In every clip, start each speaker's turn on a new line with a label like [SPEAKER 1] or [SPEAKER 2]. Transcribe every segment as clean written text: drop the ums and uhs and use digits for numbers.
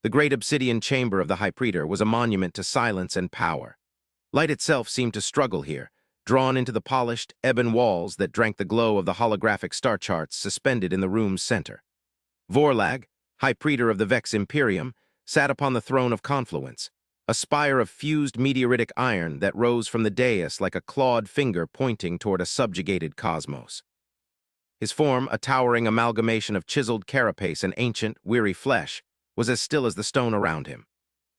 [SPEAKER 1] The great obsidian chamber of the High Praetor was a monument to silence and power. Light itself seemed to struggle here, drawn into the polished, ebon walls that drank the glow of the holographic star charts suspended in the room's center. Vorlag, High Praetor of the Vex Imperium, sat upon the throne of confluence, a spire of fused meteoritic iron that rose from the dais like a clawed finger pointing toward a subjugated cosmos. His form, a towering amalgamation of chiseled carapace and ancient, weary flesh, was as still as the stone around him.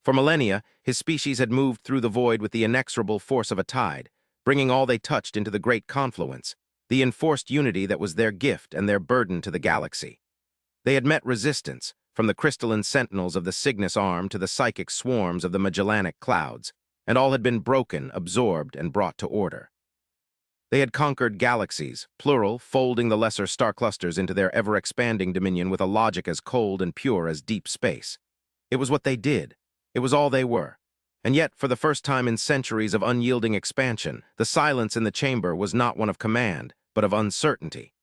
[SPEAKER 1] For millennia, his species had moved through the void with the inexorable force of a tide, bringing all they touched into the great confluence, the enforced unity that was their gift and their burden to the galaxy. They had met resistance, from the crystalline sentinels of the Cygnus Arm to the psychic swarms of the Magellanic clouds, and all had been broken, absorbed, and brought to order. They had conquered galaxies, plural, folding the lesser star clusters into their ever-expanding dominion with a logic as cold and pure as deep space. It was what they did. It was all they were. And yet, for the first time in centuries of unyielding expansion, the silence in the chamber was not one of command, but of uncertainty.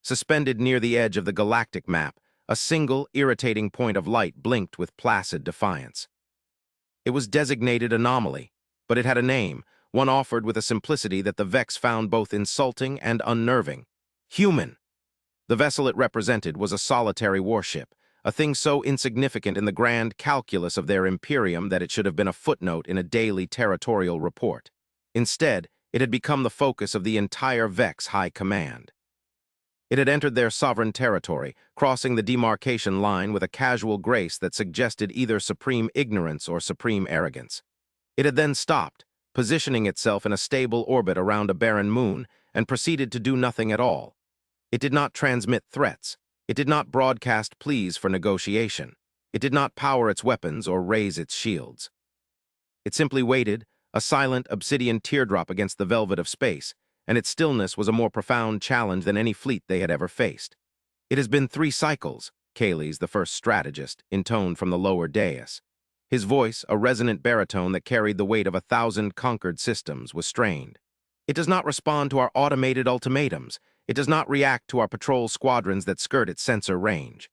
[SPEAKER 1] Suspended near the edge of the galactic map, a single, irritating point of light blinked with placid defiance. It was designated Anomaly, but it had a name, one offered with a simplicity that the Vex found both insulting and unnerving. Human. The vessel it represented was a solitary warship, a thing so insignificant in the grand calculus of their imperium that it should have been a footnote in a daily territorial report. Instead, it had become the focus of the entire Vex High Command. It had entered their sovereign territory, crossing the demarcation line with a casual grace that suggested either supreme ignorance or supreme arrogance. It had then stopped, positioning itself in a stable orbit around a barren moon, and proceeded to do nothing at all. It did not transmit threats. It did not broadcast pleas for negotiation. It did not power its weapons or raise its shields. It simply waited, a silent obsidian teardrop against the velvet of space, and its stillness was a more profound challenge than any fleet they had ever faced. "It has been 3 cycles," Kales, the first strategist, intoned from the lower dais. His voice, a resonant baritone that carried the weight of 1,000 conquered systems, was strained. "It does not respond to our automated ultimatums. It does not react to our patrol squadrons that skirt its sensor range.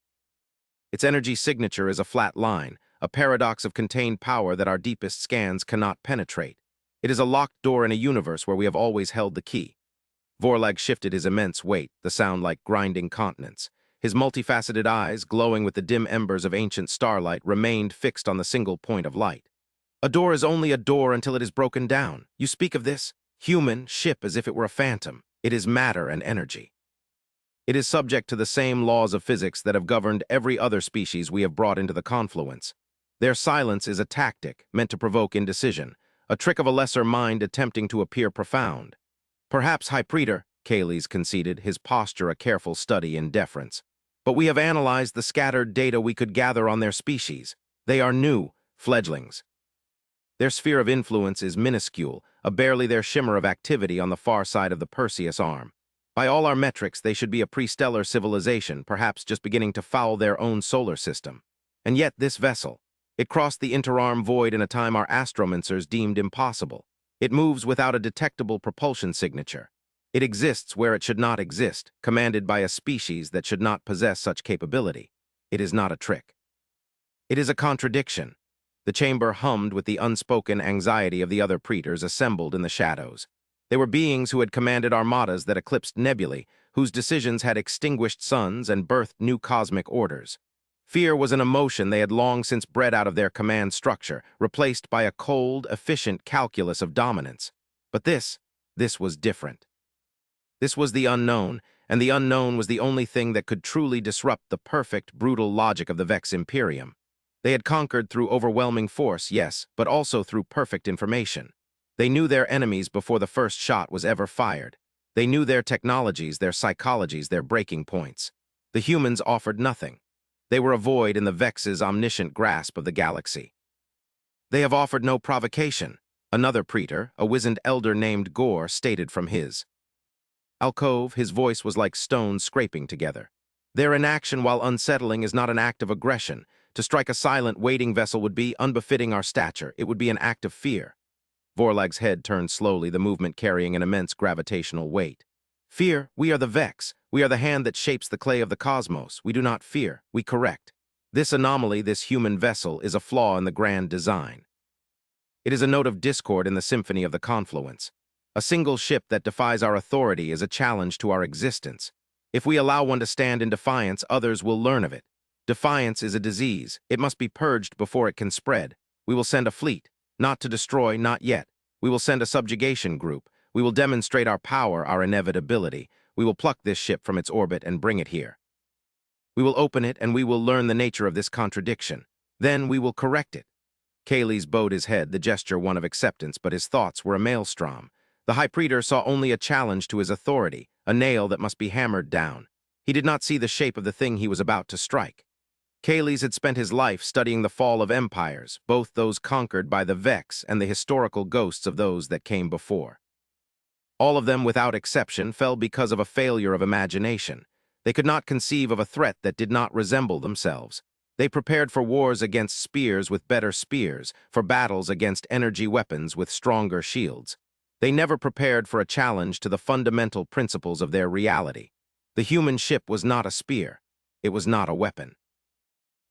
[SPEAKER 1] Its energy signature is a flat line, a paradox of contained power that our deepest scans cannot penetrate. It is a locked door in a universe where we have always held the key." Vorlag shifted his immense weight, the sound like grinding continents. His multifaceted eyes, glowing with the dim embers of ancient starlight, remained fixed on the single point of light. "A door is only a door until it is broken down. You speak of this? Human, ship as if it were a phantom. It is matter and energy. It is subject to the same laws of physics that have governed every other species we have brought into the confluence. Their silence is a tactic meant to provoke indecision, a trick of a lesser mind attempting to appear profound. Perhaps High Praetor, Kales conceded, his posture a careful study in deference. But we have analyzed the scattered data we could gather on their species. They are new, fledglings. Their sphere of influence is minuscule, a barely their shimmer of activity on the far side of the Perseus Arm. By all our metrics, they should be a pre-stellar civilization, perhaps just beginning to foul their own solar system. And yet this vessel, it crossed the interarm void in a time our astromancers deemed impossible. It moves without a detectable propulsion signature. It exists where it should not exist, commanded by a species that should not possess such capability. It is not a trick. It is a contradiction. The chamber hummed with the unspoken anxiety of the other praetors assembled in the shadows. They were beings who had commanded armadas that eclipsed nebulae, whose decisions had extinguished suns and birthed new cosmic orders. Fear was an emotion they had long since bred out of their command structure, replaced by a cold, efficient calculus of dominance. But this was different. This was the unknown, and the unknown was the only thing that could truly disrupt the perfect, brutal logic of the Vex Imperium. They had conquered through overwhelming force, yes, but also through perfect information. They knew their enemies before the first shot was ever fired. They knew their technologies, their psychologies, their breaking points. The humans offered nothing. They were a void in the Vex's omniscient grasp of the galaxy. "They have offered no provocation," another praetor, a wizened elder named Gore, stated from his alcove. His voice was like stones scraping together. "Their inaction, while unsettling, is not an act of aggression. To strike a silent, waiting vessel would be unbefitting our stature. It would be an act of fear." Vorlag's head turned slowly, the movement carrying an immense gravitational weight. "Fear? We are the Vex. We are the hand that shapes the clay of the cosmos. We do not fear. We correct. This anomaly, this human vessel, is a flaw in the grand design. It is a note of discord in the symphony of the confluence. A single ship that defies our authority is a challenge to our existence. If we allow one to stand in defiance, others will learn of it. Defiance is a disease. It must be purged before it can spread. We will send a fleet, not to destroy, not yet. We will send a subjugation group. We will demonstrate our power, our inevitability. We will pluck this ship from its orbit and bring it here. We will open it and we will learn the nature of this contradiction. Then we will correct it. Kaylees bowed his head, the gesture one of acceptance, but his thoughts were a maelstrom. The High Praetor saw only a challenge to his authority, a nail that must be hammered down. He did not see the shape of the thing he was about to strike. Kaylees had spent his life studying the fall of empires, both those conquered by the Vex and the historical ghosts of those that came before. All of them, without exception, fell because of a failure of imagination. They could not conceive of a threat that did not resemble themselves. They prepared for wars against spears with better spears, for battles against energy weapons with stronger shields. They never prepared for a challenge to the fundamental principles of their reality. The human ship was not a spear. It was not a weapon.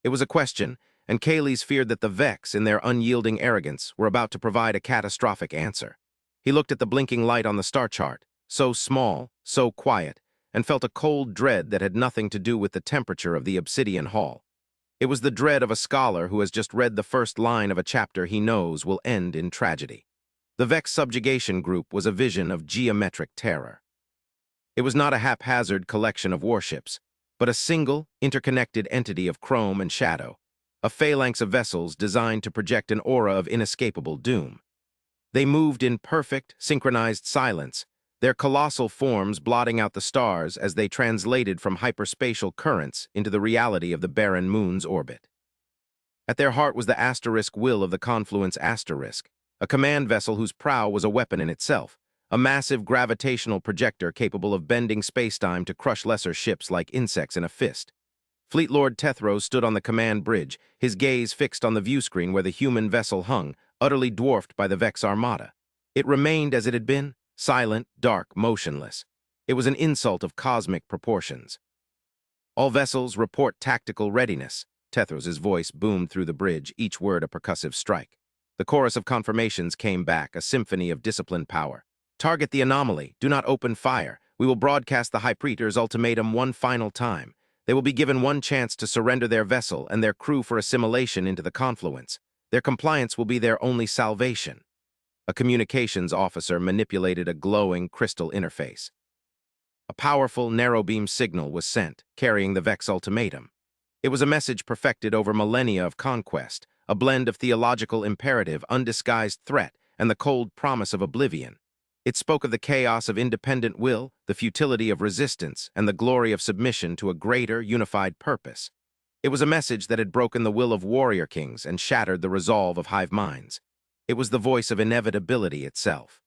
[SPEAKER 1] It was a question, and Kaylees feared that the Vex, in their unyielding arrogance, were about to provide a catastrophic answer. He looked at the blinking light on the star chart, so small, so quiet, and felt a cold dread that had nothing to do with the temperature of the obsidian hall. It was the dread of a scholar who has just read the first line of a chapter he knows will end in tragedy. The Vex subjugation group was a vision of geometric terror. It was not a haphazard collection of warships, but a single, interconnected entity of chrome and shadow, a phalanx of vessels designed to project an aura of inescapable doom. They moved in perfect, synchronized silence, their colossal forms blotting out the stars as they translated from hyperspatial currents into the reality of the barren moon's orbit. At their heart was the asterisk will of the confluence asterisk, a command vessel whose prow was a weapon in itself, a massive gravitational projector capable of bending spacetime to crush lesser ships like insects in a fist. Fleet Lord Tethros stood on the command bridge, his gaze fixed on the viewscreen where the human vessel hung, utterly dwarfed by the Vex armada. It remained as it had been, silent, dark, motionless. It was an insult of cosmic proportions. "All vessels report tactical readiness." Tethros' voice boomed through the bridge, each word a percussive strike. The chorus of confirmations came back, a symphony of disciplined power. "Target the anomaly. Do not open fire. We will broadcast the High Praetor's ultimatum one final time. They will be given one chance to surrender their vessel and their crew for assimilation into the confluence. Their compliance will be their only salvation." A communications officer manipulated a glowing crystal interface. A powerful, narrow-beam signal was sent, carrying the Vex ultimatum. It was a message perfected over millennia of conquest, a blend of theological imperative, undisguised threat, and the cold promise of oblivion. It spoke of the chaos of independent will, the futility of resistance, and the glory of submission to a greater, unified purpose. It was a message that had broken the will of warrior kings and shattered the resolve of hive minds. It was the voice of inevitability itself.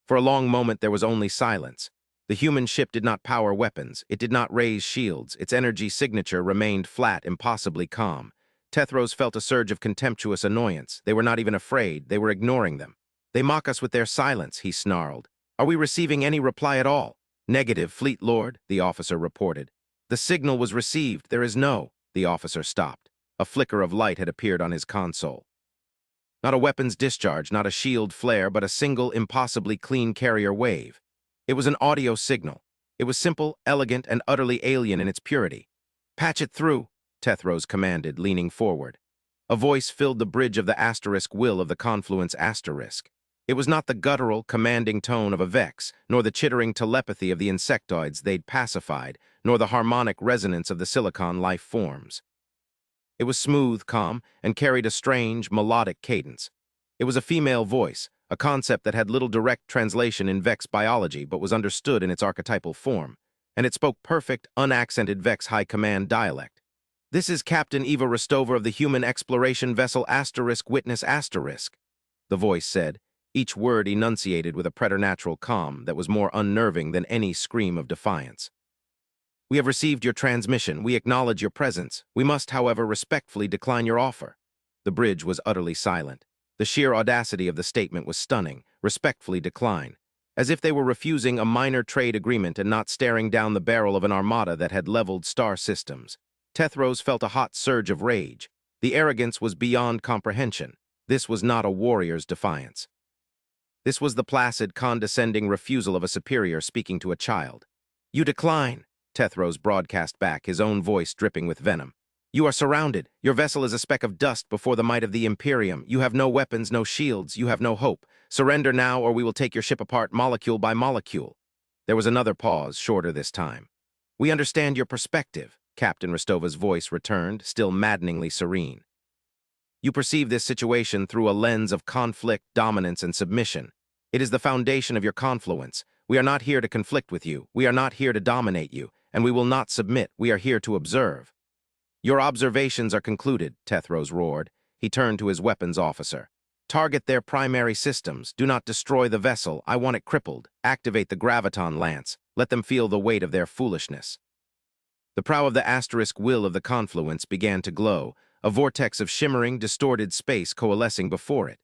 [SPEAKER 1] For a long moment there was only silence. The human ship did not power weapons, it did not raise shields, its energy signature remained flat, impossibly calm. Tethros felt a surge of contemptuous annoyance. They were not even afraid, they were ignoring them. "They mock us with their silence," he snarled. "Are we receiving any reply at all?" "Negative, Fleet Lord," the officer reported. "The signal was received, there is no—" The officer stopped. A flicker of light had appeared on his console. Not a weapon's discharge, not a shield flare, but a single, impossibly clean carrier wave. It was an audio signal. It was simple, elegant, and utterly alien in its purity. "Patch it through," Tethros commanded, leaning forward. A voice filled the bridge of the asterisk will of the confluence asterisk. It was not the guttural, commanding tone of a Vex, nor the chittering telepathy of the insectoids they'd pacified, nor the harmonic resonance of the silicon life forms. It was smooth, calm, and carried a strange, melodic cadence. It was a female voice, a concept that had little direct translation in Vex biology but was understood in its archetypal form, and it spoke perfect, unaccented Vex high command dialect. "This is Captain Eva Rostova of the human exploration vessel asterisk witness asterisk," the voice said, each word enunciated with a preternatural calm that was more unnerving than any scream of defiance. "We have received your transmission. We acknowledge your presence. We must, however, respectfully decline your offer." The bridge was utterly silent. The sheer audacity of the statement was stunning. "Respectfully decline." As if they were refusing a minor trade agreement and not staring down the barrel of an armada that had leveled star systems. Tethros felt a hot surge of rage. The arrogance was beyond comprehension. This was not a warrior's defiance. This was the placid, condescending refusal of a superior speaking to a child. "You decline," Tethros broadcast back, his own voice dripping with venom. "You are surrounded. Your vessel is a speck of dust before the might of the Imperium. You have no weapons, no shields. You have no hope. Surrender now, or we will take your ship apart molecule by molecule." There was another pause, shorter this time. "We understand your perspective," Captain Rostova's voice returned, still maddeningly serene. "You perceive this situation through a lens of conflict, dominance, and submission. It is the foundation of your confluence. We are not here to conflict with you. We are not here to dominate you, and we will not submit. We are here to observe." "Your observations are concluded," Tethros roared. He turned to his weapons officer. "Target their primary systems. Do not destroy the vessel. I want it crippled. Activate the graviton lance. Let them feel the weight of their foolishness." The prow of the asterisk will of the confluence began to glow, a vortex of shimmering, distorted space coalescing before it.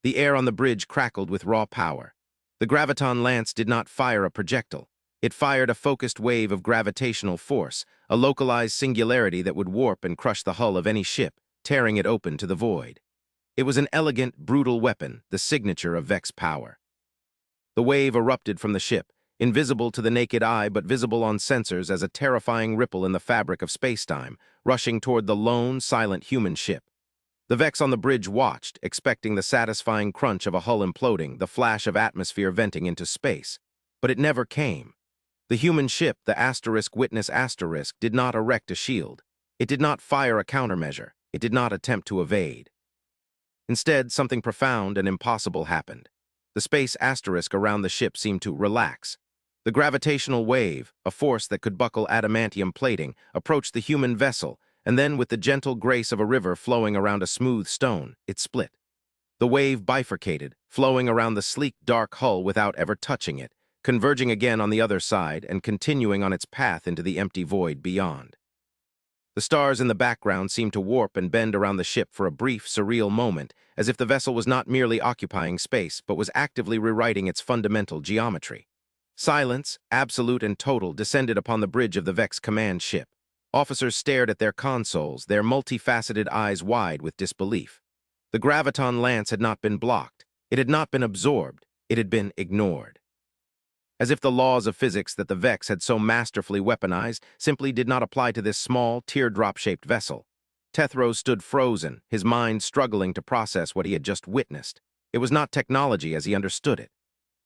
[SPEAKER 1] The air on the bridge crackled with raw power. The graviton lance did not fire a projectile. It fired a focused wave of gravitational force, a localized singularity that would warp and crush the hull of any ship, tearing it open to the void. It was an elegant, brutal weapon, the signature of Vex power. The wave erupted from the ship, invisible to the naked eye but visible on sensors as a terrifying ripple in the fabric of spacetime, rushing toward the lone, silent human ship. The Vex on the bridge watched, expecting the satisfying crunch of a hull imploding, the flash of atmosphere venting into space. But it never came. The human ship, the asterisk witness asterisk, did not erect a shield. It did not fire a countermeasure. It did not attempt to evade. Instead, something profound and impossible happened. The space asterisk around the ship seemed to relax. The gravitational wave, a force that could buckle adamantium plating, approached the human vessel, and then, with the gentle grace of a river flowing around a smooth stone, it split. The wave bifurcated, flowing around the sleek, dark hull without ever touching it, converging again on the other side and continuing on its path into the empty void beyond. The stars in the background seemed to warp and bend around the ship for a brief, surreal moment, as if the vessel was not merely occupying space, but was actively rewriting its fundamental geometry. Silence, absolute and total, descended upon the bridge of the Vex command ship. Officers stared at their consoles, their multifaceted eyes wide with disbelief. The graviton lance had not been blocked. It had not been absorbed. It had been ignored. As if the laws of physics that the Vex had so masterfully weaponized simply did not apply to this small, teardrop-shaped vessel. Tethros stood frozen, his mind struggling to process what he had just witnessed. It was not technology as he understood it.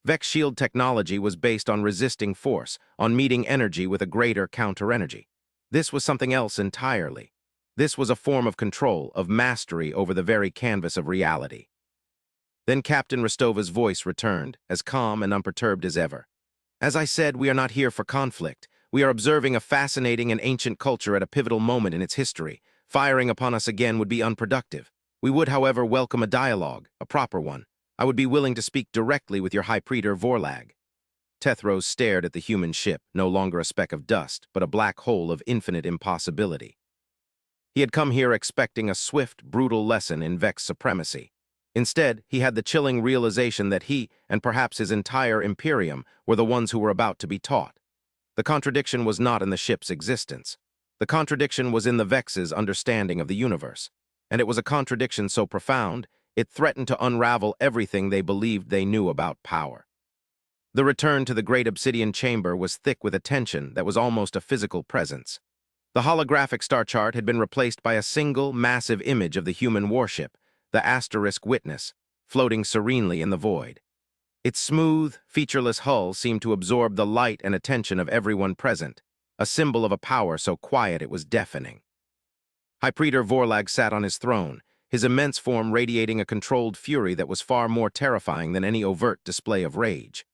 [SPEAKER 1] Vex shield technology was based on resisting force, on meeting energy with a greater counter-energy. This was something else entirely. This was a form of control, of mastery over the very canvas of reality. Then Captain Rostova's voice returned, as calm and unperturbed as ever. "As I said, we are not here for conflict. We are observing a fascinating and ancient culture at a pivotal moment in its history. Firing upon us again would be unproductive. We would, however, welcome a dialogue, a proper one. I would be willing to speak directly with your High Praetor Vorlag." Tethros stared at the human ship, no longer a speck of dust, but a black hole of infinite impossibility. He had come here expecting a swift, brutal lesson in Vex supremacy. Instead, he had the chilling realization that he, and perhaps his entire Imperium, were the ones who were about to be taught. The contradiction was not in the ship's existence. The contradiction was in the Vex's understanding of the universe. And it was a contradiction so profound, it threatened to unravel everything they believed they knew about power. The return to the great obsidian chamber was thick with a tension that was almost a physical presence. The holographic star chart had been replaced by a single, massive image of the human warship, the asterisk witness, floating serenely in the void. Its smooth, featureless hull seemed to absorb the light and attention of everyone present, a symbol of a power so quiet it was deafening. High Praetor Vorlag sat on his throne, his immense form radiating a controlled fury that was far more terrifying than any overt display of rage.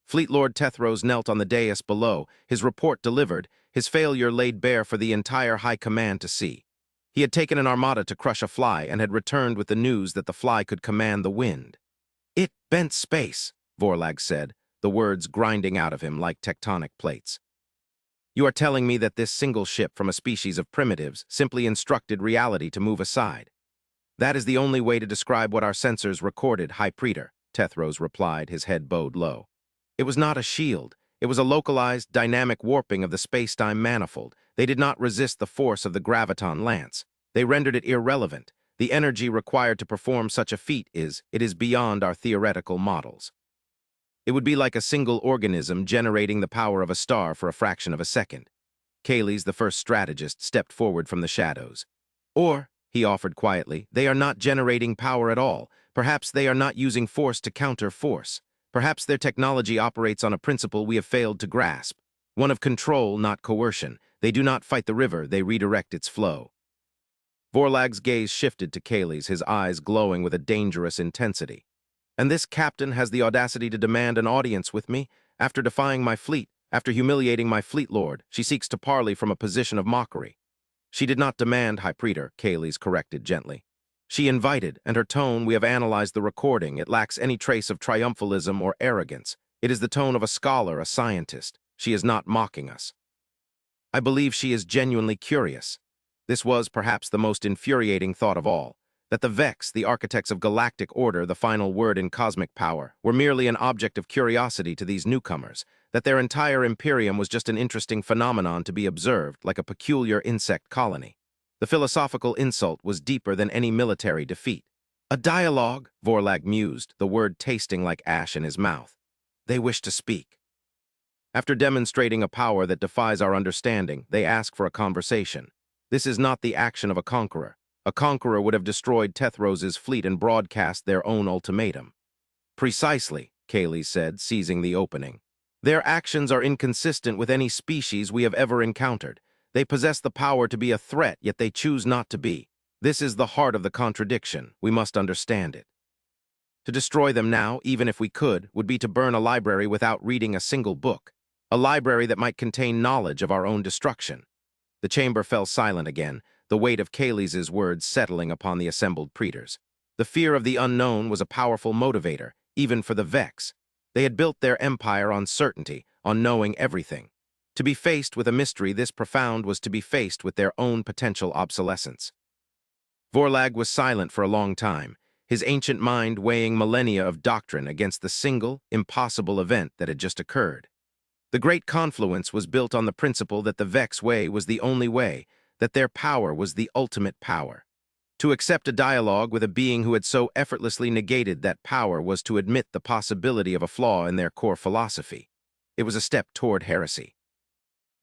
[SPEAKER 1] Fleet Lord Tethros knelt on the dais below, his report delivered, his failure laid bare for the entire High Command to see. He had taken an armada to crush a fly and had returned with the news that the fly could command the wind. "It bent space," Vorlag said, the words grinding out of him like tectonic plates. "You are telling me that this single ship from a species of primitives simply instructed reality to move aside." "That is the only way to describe what our sensors recorded, High Praetor," Tethros replied, his head bowed low. "It was not a shield. It was a localized, dynamic warping of the space-time manifold. They did not resist the force of the graviton lance. They rendered it irrelevant. The energy required to perform such a feat it is beyond our theoretical models. It would be like a single organism generating the power of a star for a fraction of a second. Kayleigh, the first strategist, stepped forward from the shadows. Or, he offered quietly, they are not generating power at all. Perhaps they are not using force to counter force. Perhaps their technology operates on a principle we have failed to grasp. One of control, not coercion. They do not fight the river, they redirect its flow. Vorlag's gaze shifted to Kayleigh's, his eyes glowing with a dangerous intensity. And this captain has the audacity to demand an audience with me? After defying my fleet, after humiliating my fleet lord, she seeks to parley from a position of mockery. She did not demand, High Praetor, Kayleigh corrected gently. She invited, and her tone, we have analyzed the recording. It lacks any trace of triumphalism or arrogance. It is the tone of a scholar, a scientist. She is not mocking us. I believe she is genuinely curious. This was perhaps the most infuriating thought of all, that the Vex, the architects of galactic order, the final word in cosmic power, were merely an object of curiosity to these newcomers, that their entire imperium was just an interesting phenomenon to be observed, like a peculiar insect colony. The philosophical insult was deeper than any military defeat. A dialogue, Vorlag mused, the word tasting like ash in his mouth. They wish to speak. After demonstrating a power that defies our understanding, they ask for a conversation. This is not the action of a conqueror. A conqueror would have destroyed Tethros's fleet and broadcast their own ultimatum. Precisely, Kayleigh said, seizing the opening. Their actions are inconsistent with any species we have ever encountered. They possess the power to be a threat, yet they choose not to be. This is the heart of the contradiction. We must understand it. To destroy them now, even if we could, would be to burn a library without reading a single book. A library that might contain knowledge of our own destruction. The chamber fell silent again, the weight of Kayleigh's words settling upon the assembled praetors. The fear of the unknown was a powerful motivator, even for the Vex. They had built their empire on certainty, on knowing everything. To be faced with a mystery this profound was to be faced with their own potential obsolescence. Vorlag was silent for a long time, his ancient mind weighing millennia of doctrine against the single, impossible event that had just occurred. The great confluence was built on the principle that the Vex way was the only way, that their power was the ultimate power. To accept a dialogue with a being who had so effortlessly negated that power was to admit the possibility of a flaw in their core philosophy. It was a step toward heresy.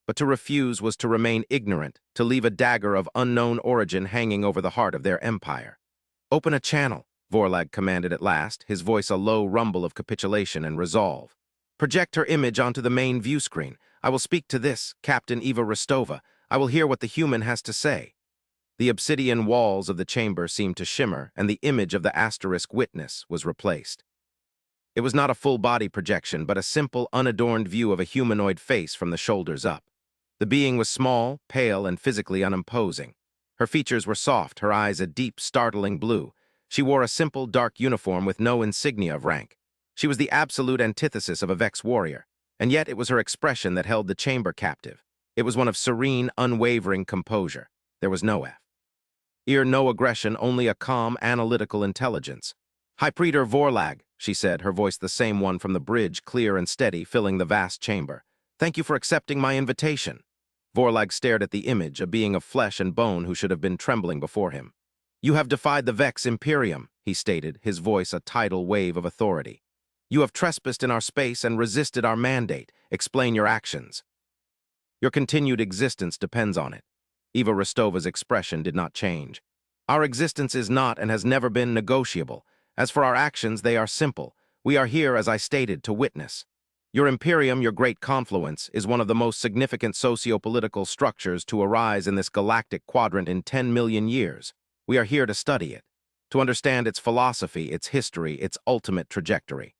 [SPEAKER 1] But to refuse was to remain ignorant, to leave a dagger of unknown origin hanging over the heart of their empire. Open a channel, Vorlag commanded at last, his voice a low rumble of capitulation and resolve. Project her image onto the main view screen. I will speak to this, Captain Eva Rostova. I will hear what the human has to say. The obsidian walls of the chamber seemed to shimmer, and the image of the asterisk witness was replaced. It was not a full-body projection, but a simple, unadorned view of a humanoid face from the shoulders up. The being was small, pale, and physically unimposing. Her features were soft, her eyes a deep, startling blue. She wore a simple, dark uniform with no insignia of rank. She was the absolute antithesis of a Vex warrior, and yet it was her expression that held the chamber captive. It was one of serene, unwavering composure. There was no no aggression, only a calm, analytical intelligence. High Praetor Vorlag, she said, her voice the same one from the bridge, clear and steady, filling the vast chamber. Thank you for accepting my invitation. Vorlag stared at the image, a being of flesh and bone who should have been trembling before him. You have defied the Vex Imperium, he stated, his voice a tidal wave of authority. You have trespassed in our space and resisted our mandate. Explain your actions. Your continued existence depends on it. Eva Rostova's expression did not change. Our existence is not and has never been negotiable. As for our actions, they are simple. We are here, as I stated, to witness. Your Imperium, your great confluence, is one of the most significant socio-political structures to arise in this galactic quadrant in 10 million years. We are here to study it, to understand its philosophy, its history, its ultimate trajectory.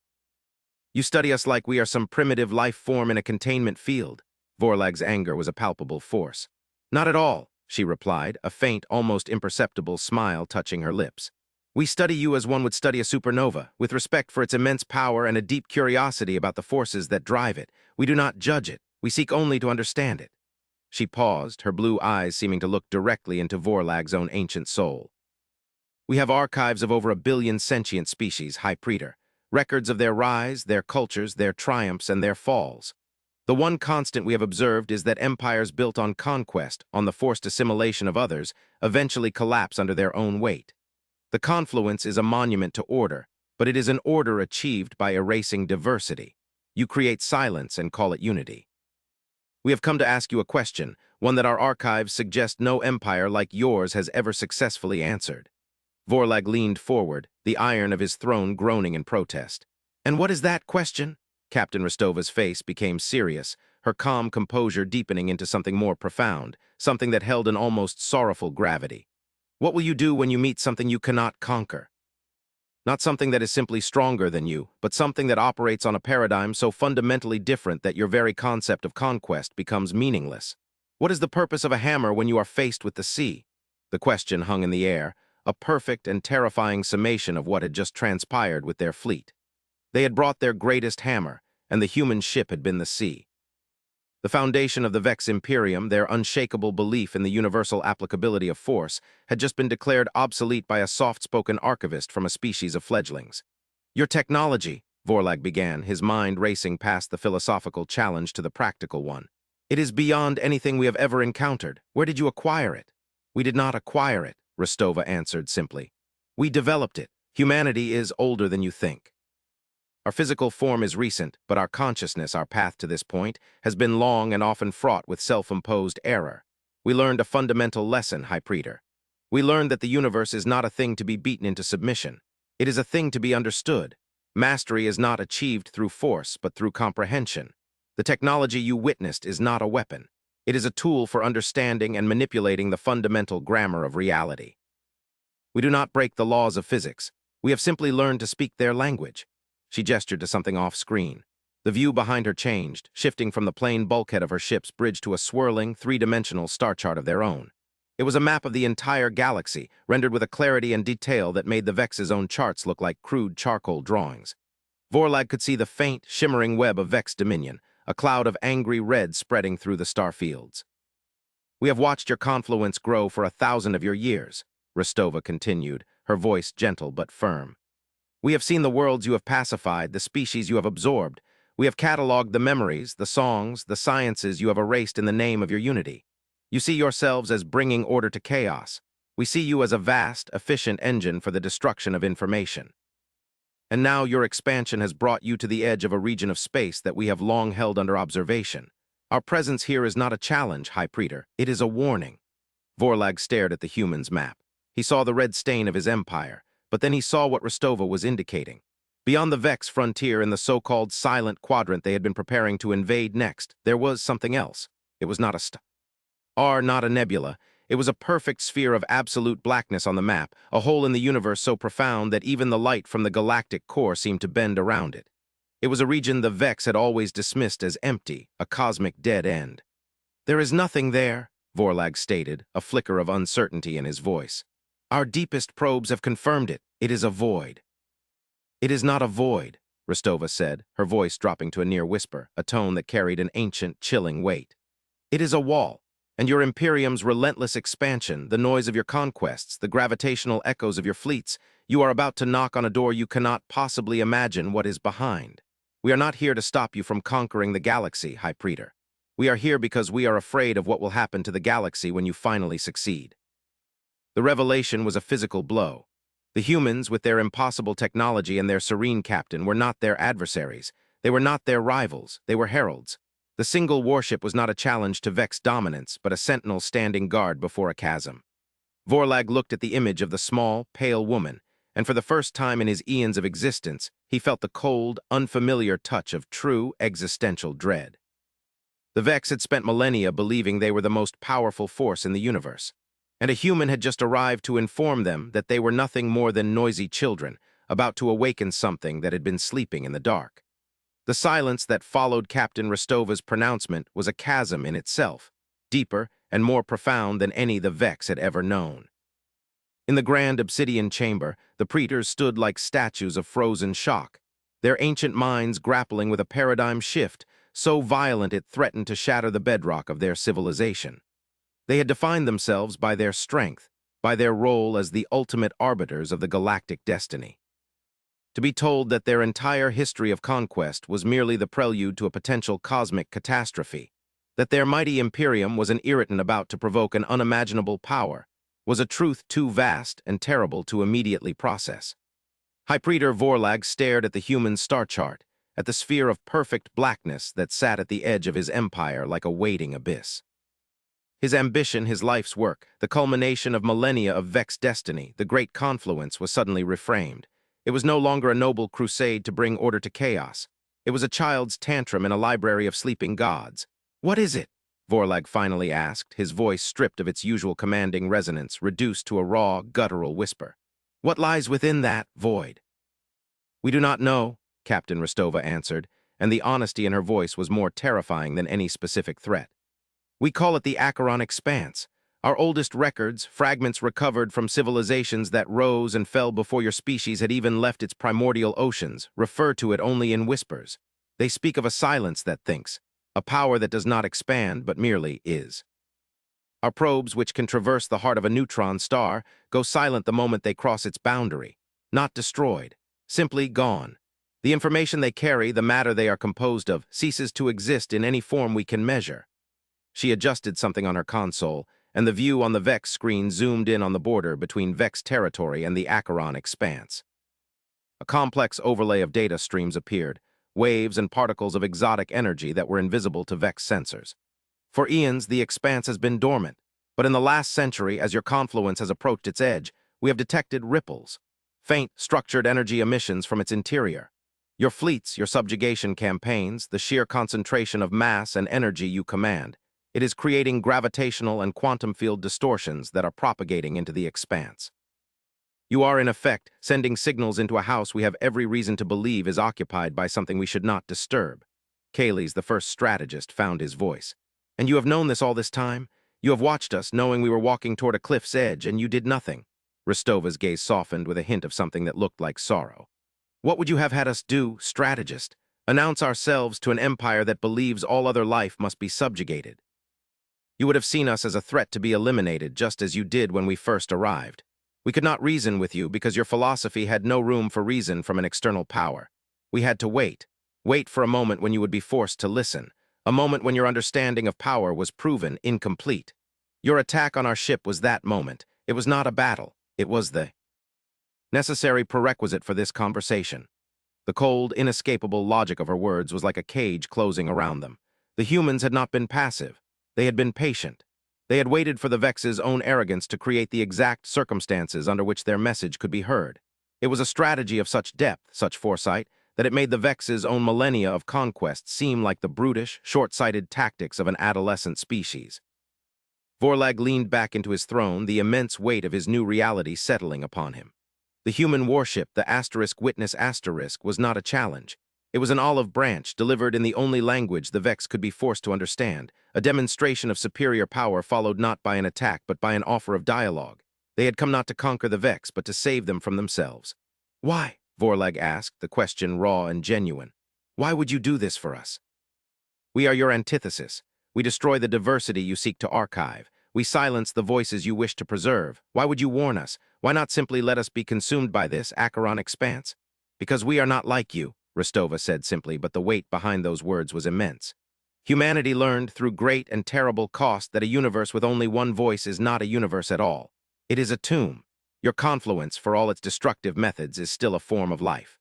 [SPEAKER 1] You study us like we are some primitive life form in a containment field. Vorlag's anger was a palpable force. Not at all, she replied, a faint, almost imperceptible smile touching her lips. We study you as one would study a supernova, with respect for its immense power and a deep curiosity about the forces that drive it. We do not judge it. We seek only to understand it. She paused, her blue eyes seeming to look directly into Vorlag's own ancient soul. We have archives of over 1 billion sentient species, High Praetor, records of their rise, their cultures, their triumphs, and their falls. The one constant we have observed is that empires built on conquest, on the forced assimilation of others, eventually collapse under their own weight. The confluence is a monument to order, but it is an order achieved by erasing diversity. You create silence and call it unity. We have come to ask you a question, one that our archives suggest no empire like yours has ever successfully answered. Vorlag leaned forward, the iron of his throne groaning in protest. And what is that question? Captain Rostova's face became serious, her calm composure deepening into something more profound, something that held an almost sorrowful gravity. What will you do when you meet something you cannot conquer? Not something that is simply stronger than you, but something that operates on a paradigm so fundamentally different that your very concept of conquest becomes meaningless. What is the purpose of a hammer when you are faced with the sea? The question hung in the air, a perfect and terrifying summation of what had just transpired with their fleet. They had brought their greatest hammer, and the human ship had been the sea. The foundation of the Vex Imperium, their unshakable belief in the universal applicability of force, had just been declared obsolete by a soft-spoken archivist from a species of fledglings. Your technology, Vorlag began, his mind racing past the philosophical challenge to the practical one. It is beyond anything we have ever encountered. Where did you acquire it? We did not acquire it, Rostova answered simply. We developed it. Humanity is older than you think. Our physical form is recent, but our consciousness, our path to this point, has been long and often fraught with self-imposed error. We learned a fundamental lesson, High Praetor. We learned that the universe is not a thing to be beaten into submission. It is a thing to be understood. Mastery is not achieved through force, but through comprehension. The technology you witnessed is not a weapon. It is a tool for understanding and manipulating the fundamental grammar of reality. We do not break the laws of physics. We have simply learned to speak their language. She gestured to something off-screen. The view behind her changed, shifting from the plain bulkhead of her ship's bridge to a swirling, three-dimensional star chart of their own. It was a map of the entire galaxy, rendered with a clarity and detail that made the Vex's own charts look like crude charcoal drawings. Vorlag could see the faint, shimmering web of Vex dominion, a cloud of angry red spreading through the star fields. We have watched your confluence grow for 1,000 of your years, Rostova continued, her voice gentle but firm. We have seen the worlds you have pacified, the species you have absorbed. We have catalogued the memories, the songs, the sciences you have erased in the name of your unity. You see yourselves as bringing order to chaos. We see you as a vast, efficient engine for the destruction of information. And now your expansion has brought you to the edge of a region of space that we have long held under observation. Our presence here is not a challenge, High Praetor. It is a warning. Vorlag stared at the human's map. He saw the red stain of his empire, but then he saw what Rostova was indicating. Beyond the Vex frontier in the so-called silent quadrant they had been preparing to invade next, there was something else. It was not a star, not a nebula. It was a perfect sphere of absolute blackness on the map, a hole in the universe so profound that even the light from the galactic core seemed to bend around it. It was a region the Vex had always dismissed as empty, a cosmic dead end. There is nothing there, Vorlag stated, a flicker of uncertainty in his voice. Our deepest probes have confirmed it. It is a void. It is not a void, Rostova said, her voice dropping to a near whisper, a tone that carried an ancient, chilling weight. It is a wall, and your Imperium's relentless expansion, the noise of your conquests, the gravitational echoes of your fleets, you are about to knock on a door you cannot possibly imagine what is behind. We are not here to stop you from conquering the galaxy, High Praetor. We are here because we are afraid of what will happen to the galaxy when you finally succeed. The revelation was a physical blow. The humans, with their impossible technology and their serene captain, were not their adversaries. They were not their rivals. They were heralds. The single warship was not a challenge to Vex dominance, but a sentinel standing guard before a chasm. Vorlag looked at the image of the small, pale woman, and for the first time in his eons of existence, he felt the cold, unfamiliar touch of true existential dread. The Vex had spent millennia believing they were the most powerful force in the universe, and a human had just arrived to inform them that they were nothing more than noisy children, about to awaken something that had been sleeping in the dark. The silence that followed Captain Rostova's pronouncement was a chasm in itself, deeper and more profound than any the Vex had ever known. In the grand obsidian chamber, the praetors stood like statues of frozen shock, their ancient minds grappling with a paradigm shift so violent it threatened to shatter the bedrock of their civilization. They had defined themselves by their strength, by their role as the ultimate arbiters of the galactic destiny. To be told that their entire history of conquest was merely the prelude to a potential cosmic catastrophe, that their mighty imperium was an irritant about to provoke an unimaginable power, was a truth too vast and terrible to immediately process. High Praetor Vorlag stared at the human star chart, at the sphere of perfect blackness that sat at the edge of his empire like a waiting abyss. His ambition, his life's work, the culmination of millennia of Vex destiny, the great confluence, was suddenly reframed. It was no longer a noble crusade to bring order to chaos. It was a child's tantrum in a library of sleeping gods. "What is it?" Vorlag finally asked, his voice stripped of its usual commanding resonance, reduced to a raw, guttural whisper. "What lies within that void?" "We do not know," Captain Rostova answered, and the honesty in her voice was more terrifying than any specific threat. "We call it the Acheron Expanse. Our oldest records, fragments recovered from civilizations that rose and fell before your species had even left its primordial oceans, refer to it only in whispers. They speak of a silence that thinks, a power that does not expand but merely is. Our probes, which can traverse the heart of a neutron star, go silent the moment they cross its boundary. Not destroyed, simply gone. The information they carry, the matter they are composed of, ceases to exist in any form we can measure." She adjusted something on her console, and the view on the Vex screen zoomed in on the border between Vex territory and the Acheron Expanse. A complex overlay of data streams appeared, waves and particles of exotic energy that were invisible to Vex sensors. For eons, the Expanse has been dormant, but in the last century, as your confluence has approached its edge, we have detected ripples, faint, structured energy emissions from its interior. Your fleets, your subjugation campaigns, the sheer concentration of mass and energy you command, it is creating gravitational and quantum field distortions that are propagating into the Expanse. You are, in effect, sending signals into a house we have every reason to believe is occupied by something we should not disturb. Kayles, the first strategist, found his voice. "And you have known this all this time? You have watched us, knowing we were walking toward a cliff's edge, and you did nothing." Rostova's gaze softened with a hint of something that looked like sorrow. "What would you have had us do, strategist? Announce ourselves to an empire that believes all other life must be subjugated? You would have seen us as a threat to be eliminated, just as you did when we first arrived. We could not reason with you because your philosophy had no room for reason from an external power. We had to wait for a moment when you would be forced to listen, a moment when your understanding of power was proven incomplete. Your attack on our ship was that moment. It was not a battle. It was the necessary prerequisite for this conversation." The cold, inescapable logic of her words was like a cage closing around them. The humans had not been passive. They had been patient. They had waited for the Vex's own arrogance to create the exact circumstances under which their message could be heard. It was a strategy of such depth, such foresight, that it made the Vex's own millennia of conquest seem like the brutish, short-sighted tactics of an adolescent species. Vorlag leaned back into his throne, the immense weight of his new reality settling upon him. The human warship, the *Witness*, was not a challenge. It was an olive branch delivered in the only language the Vex could be forced to understand, a demonstration of superior power followed not by an attack but by an offer of dialogue. They had come not to conquer the Vex but to save them from themselves. "Why?" Vorlag asked, the question raw and genuine. "Why would you do this for us?" "We are your antithesis. We destroy the diversity you seek to archive. We silence the voices you wish to preserve. Why would you warn us? Why not simply let us be consumed by this Acheron Expanse?" "Because we are not like you," Rostova said simply, but the weight behind those words was immense. "Humanity learned through great and terrible cost that a universe with only one voice is not a universe at all. It is a tomb. Your confluence, for all its destructive methods, is still a form of life.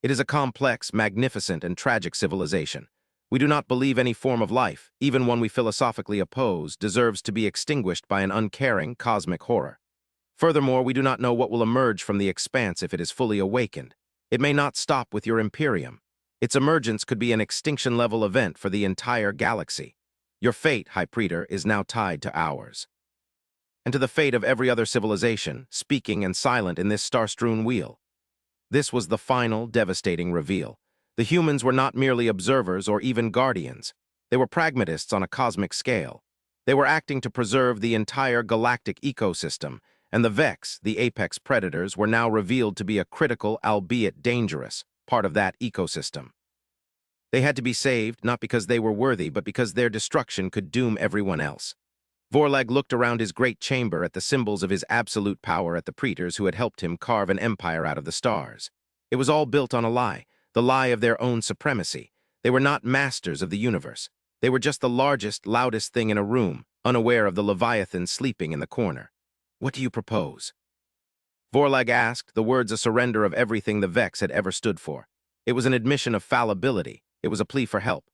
[SPEAKER 1] It is a complex, magnificent, and tragic civilization. We do not believe any form of life, even one we philosophically oppose, deserves to be extinguished by an uncaring cosmic horror. Furthermore, we do not know what will emerge from the Expanse if it is fully awakened. It may not stop with your Imperium. Its emergence could be an extinction-level event for the entire galaxy. Your fate, High Praetor, is now tied to ours. And to the fate of every other civilization, speaking and silent in this star-strewn wheel." This was the final, devastating reveal. The humans were not merely observers or even guardians. They were pragmatists on a cosmic scale. They were acting to preserve the entire galactic ecosystem, and the Vex, the apex predators, were now revealed to be a critical, albeit dangerous, part of that ecosystem. They had to be saved, not because they were worthy, but because their destruction could doom everyone else. Vorlag looked around his great chamber at the symbols of his absolute power at the praetors who had helped him carve an empire out of the stars. It was all built on a lie, the lie of their own supremacy. They were not masters of the universe. They were just the largest, loudest thing in a room, unaware of the Leviathan sleeping in the corner. "What do you propose?" Vorlag asked, the words a surrender of everything the Vex had ever stood for. It was an admission of fallibility. It was a plea for help.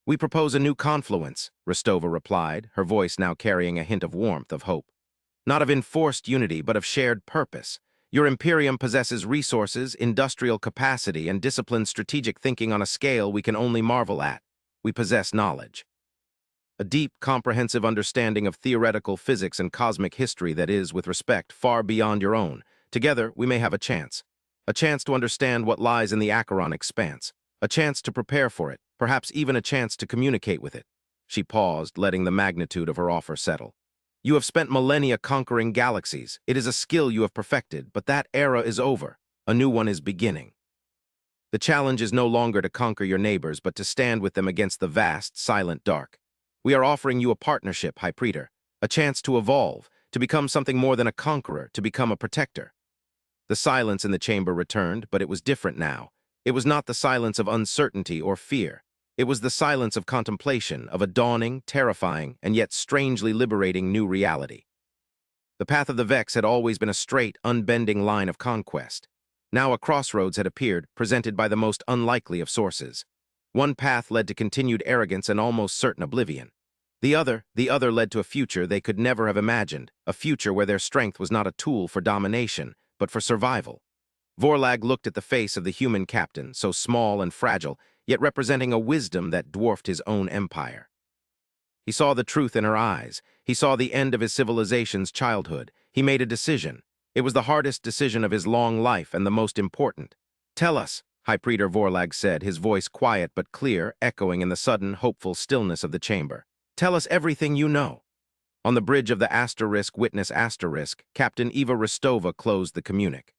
[SPEAKER 1] "We propose a new confluence," Rostova replied, her voice now carrying a hint of warmth, of hope. "Not of enforced unity, but of shared purpose. Your Imperium possesses resources, industrial capacity, and disciplined strategic thinking on a scale we can only marvel at. We possess knowledge. A deep, comprehensive understanding of theoretical physics and cosmic history that is, with respect, far beyond your own. Together, we may have a chance. A chance to understand what lies in the Acheron expanse. A chance to prepare for it, perhaps even a chance to communicate with it." She paused, letting the magnitude of her offer settle. "You have spent millennia conquering galaxies. It is a skill you have perfected, but that era is over. A new one is beginning. The challenge is no longer to conquer your neighbors, but to stand with them against the vast, silent dark. We are offering you a partnership, High Praetor, a chance to evolve, to become something more than a conqueror, to become a protector." The silence in the chamber returned, but it was different now. It was not the silence of uncertainty or fear. It was the silence of contemplation, of a dawning, terrifying, and yet strangely liberating new reality. The path of the Vex had always been a straight, unbending line of conquest. Now a crossroads had appeared, presented by the most unlikely of sources. One path led to continued arrogance and almost certain oblivion. The other led to a future they could never have imagined, a future where their strength was not a tool for domination, but for survival. Vorlag looked at the face of the human captain, so small and fragile, yet representing a wisdom that dwarfed his own empire. He saw the truth in her eyes. He saw the end of his civilization's childhood. He made a decision. It was the hardest decision of his long life and the most important. "Tell us," High Praetor Vorlag said, his voice quiet but clear, echoing in the sudden, hopeful stillness of the chamber. "Tell us everything you know." On the bridge of the asterisk witness asterisk, Captain Eva Rostova closed the communique.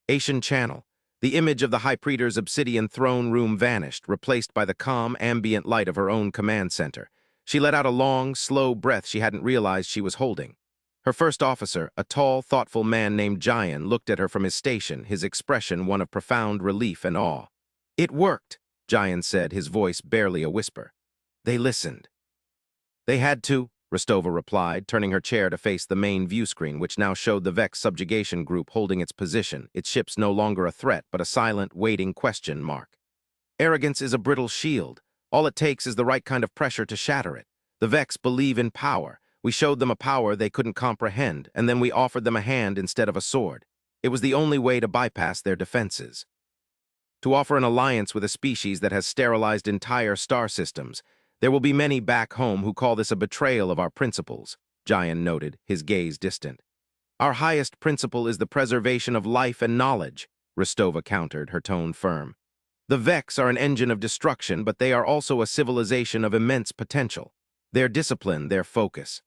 [SPEAKER 1] Asian Channel. The image of the High Praetor's obsidian throne room vanished, replaced by the calm, ambient light of her own command center. She let out a long, slow breath she hadn't realized she was holding. Her first officer, a tall, thoughtful man named Jayan, looked at her from his station, his expression one of profound relief and awe. "It worked," Jayan said, his voice barely a whisper. "They listened." "They had to," Rostova replied, turning her chair to face the main view screen, which now showed the Vex subjugation group holding its position, its ships no longer a threat, but a silent, waiting question mark. "Arrogance is a brittle shield. All it takes is the right kind of pressure to shatter it. The Vex believe in power. We showed them a power they couldn't comprehend, and then we offered them a hand instead of a sword. It was the only way to bypass their defenses. To offer an alliance with a species that has sterilized entire star systems. There will be many back home who call this a betrayal of our principles," Jayan noted, his gaze distant. "Our highest principle is the preservation of life and knowledge," Rostova countered, her tone firm. "The Vex are an engine of destruction, but they are also a civilization of immense potential. Their discipline, their focus.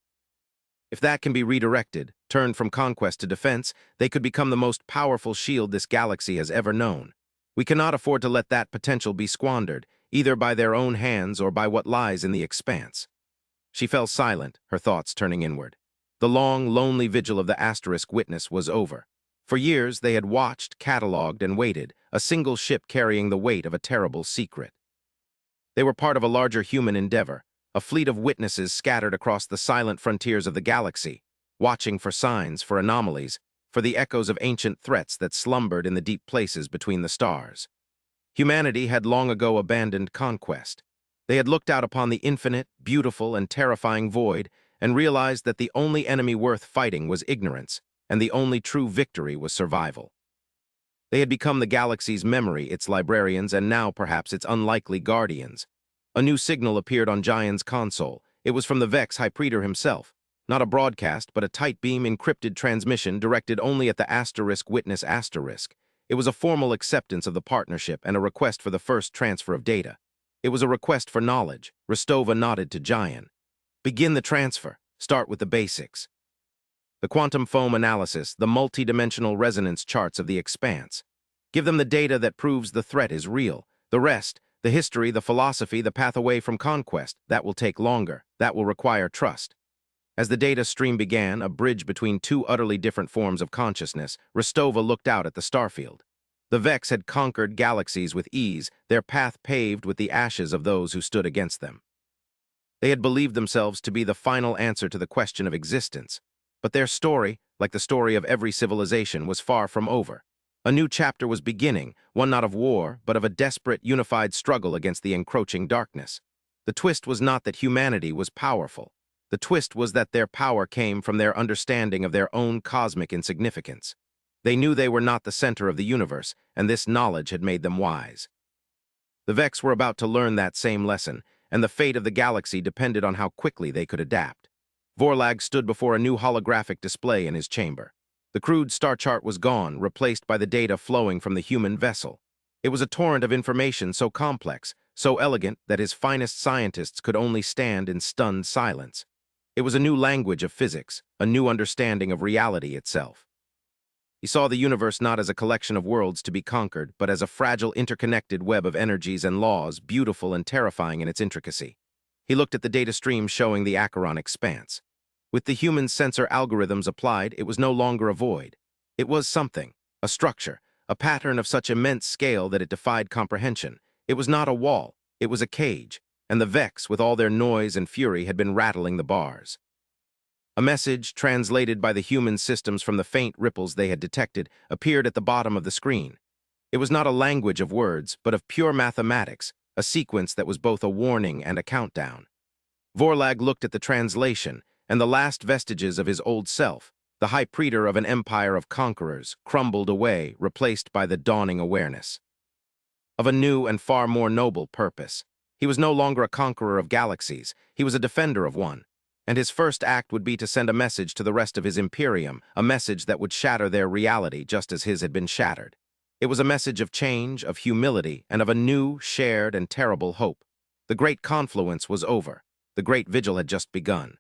[SPEAKER 1] If that can be redirected, turned from conquest to defense, they could become the most powerful shield this galaxy has ever known. We cannot afford to let that potential be squandered, either by their own hands or by what lies in the expanse." She fell silent, her thoughts turning inward. The long, lonely vigil of the asterisk witness was over. For years, they had watched, catalogued, and waited, a single ship carrying the weight of a terrible secret. They were part of a larger human endeavor, a fleet of witnesses scattered across the silent frontiers of the galaxy, watching for signs, for anomalies, for the echoes of ancient threats that slumbered in the deep places between the stars. Humanity had long ago abandoned conquest. They had looked out upon the infinite, beautiful, and terrifying void and realized that the only enemy worth fighting was ignorance, and the only true victory was survival. They had become the galaxy's memory, its librarians, and now perhaps its unlikely guardians. A new signal appeared on Jayan's console. It was from the Vex High Praetor himself. Not a broadcast, but a tight beam encrypted transmission directed only at the asterisk witness asterisk. It was a formal acceptance of the partnership and a request for the first transfer of data. It was a request for knowledge. Rostova nodded to Jayan. "Begin the transfer. Start with the basics. The quantum foam analysis, the multi-dimensional resonance charts of the expanse. Give them the data that proves the threat is real. The rest, the history, the philosophy, the path away from conquest, that will take longer. That will require trust." As the data stream began, a bridge between two utterly different forms of consciousness, Rostova looked out at the starfield. The Vex had conquered galaxies with ease, their path paved with the ashes of those who stood against them. They had believed themselves to be the final answer to the question of existence. But their story, like the story of every civilization, was far from over. A new chapter was beginning, one not of war, but of a desperate, unified struggle against the encroaching darkness. The twist was not that humanity was powerful. The twist was that their power came from their understanding of their own cosmic insignificance. They knew they were not the center of the universe, and this knowledge had made them wise. The Vex were about to learn that same lesson, and the fate of the galaxy depended on how quickly they could adapt. Vorlag stood before a new holographic display in his chamber. The crude star chart was gone, replaced by the data flowing from the human vessel. It was a torrent of information so complex, so elegant that his finest scientists could only stand in stunned silence. It was a new language of physics, a new understanding of reality itself. He saw the universe not as a collection of worlds to be conquered, but as a fragile, interconnected web of energies and laws, beautiful and terrifying in its intricacy. He looked at the data stream showing the Acheron expanse. With the human sensor algorithms applied, it was no longer a void. It was something, a structure, a pattern of such immense scale that it defied comprehension. It was not a wall, it was a cage, and the Vex, with all their noise and fury, had been rattling the bars. A message, translated by the human systems from the faint ripples they had detected, appeared at the bottom of the screen. It was not a language of words, but of pure mathematics, a sequence that was both a warning and a countdown. Vorlag looked at the translation, and the last vestiges of his old self, the high praetor of an empire of conquerors, crumbled away, replaced by the dawning awareness of a new and far more noble purpose. He was no longer a conqueror of galaxies, he was a defender of one. And his first act would be to send a message to the rest of his Imperium, a message that would shatter their reality just as his had been shattered. It was a message of change, of humility, and of a new, shared, and terrible hope. The great confluence was over. The great vigil had just begun.